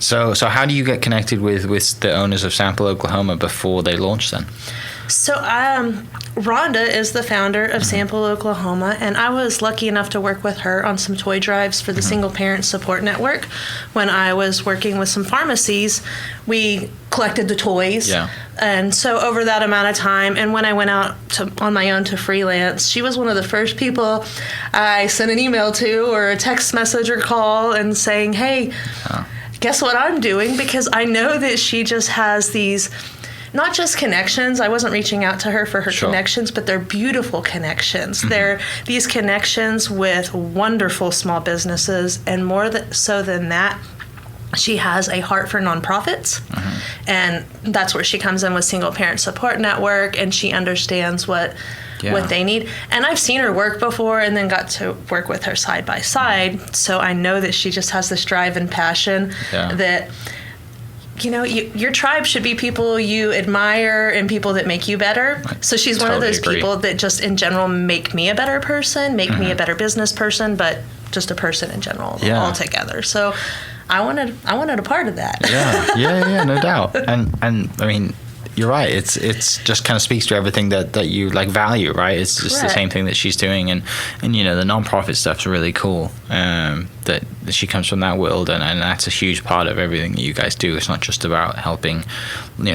So how do you get connected with the owners of Sample Oklahoma before they launch then? So Rhonda is the founder of Sample Oklahoma, and I was lucky enough to work with her on some toy drives for the Single Parent Support Network. When I was working with some pharmacies, we collected the toys. Yeah. And so over that amount of time, and when I went out on my own to freelance, she was one of the first people I sent an email to or a text message or call and saying, hey, guess what I'm doing? Because I know that she just has these, not just connections. I wasn't reaching out to her for her connections, but they're beautiful connections. They're these connections with wonderful small businesses, and more so than that, she has a heart for nonprofits, and that's where she comes in with Single Parent Support Network, and she understands what they need. And I've seen her work before and then got to work with her side by side. So I know that she just has this drive and passion that, your tribe should be people you admire and people that make you better. So she's one of those people that just in general make me a better person, make me a better business person, but just a person in general altogether. So I wanted a part of that. Yeah, no doubt. And I mean, you're right. It's just kind of speaks to everything that you like value, right? It's just the same thing that she's doing, and the nonprofit stuff's really cool. That she comes from that world, and that's a huge part of everything that you guys do. It's not just about helping,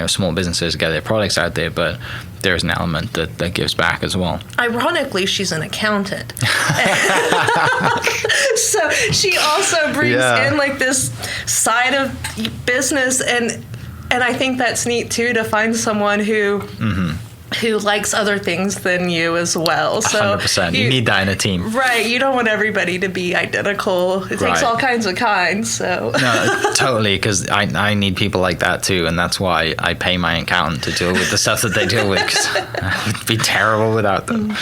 small businesses get their products out there, but there's an element that gives back as well. Ironically, she's an accountant. So she also brings in like this side of business, and I think that's neat too, to find someone who likes other things than you as well. So 100%. You need that in a team. Right. You don't want everybody to be identical. It takes all kinds of kinds. So no, totally, because I need people like that too, and that's why I pay my accountant to deal with the stuff that they deal with, because I would be terrible without them.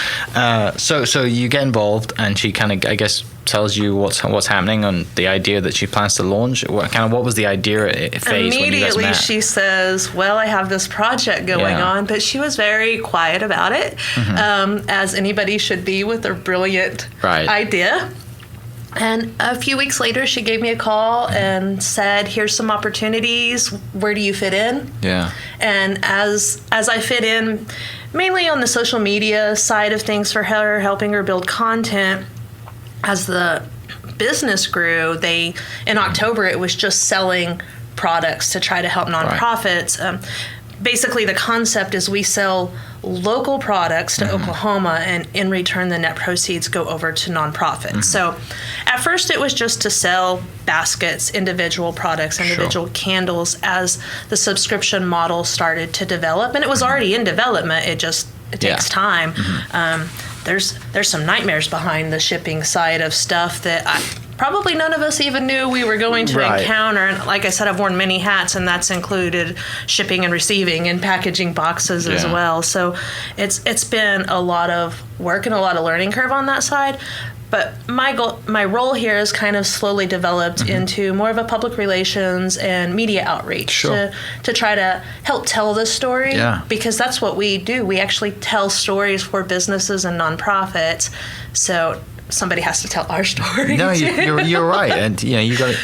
So you get involved, and she kind of, I guess, tells you what's happening on the idea that she plans to launch. What was the idea phase when you guys met? She says, well, I have this project going on, but she was very quiet about it, as anybody should be with a brilliant idea. And a few weeks later, she gave me a call and said, here's some opportunities. Where do you fit in? Yeah. And as I fit in, mainly on the social media side of things for her, helping her build content. As the business grew, in October, it was just selling products to try to help nonprofits. Basically, the concept is we sell local products to Oklahoma, and in return, the net proceeds go over to nonprofits. So at first, it was just to sell baskets, individual products, individual candles, as the subscription model started to develop. And it was already in development. It takes time. There's some nightmares behind the shipping side of stuff that probably none of us even knew we were going to encounter. And like I said, I've worn many hats, and that's included shipping and receiving and packaging boxes as well. So it's been a lot of work and a lot of learning curve on that side. But my role here is kind of slowly developed into more of a public relations and media outreach to try to help tell the story, because that's what we do. We actually tell stories for businesses and nonprofits. So somebody has to tell our story. No, you're right, and you got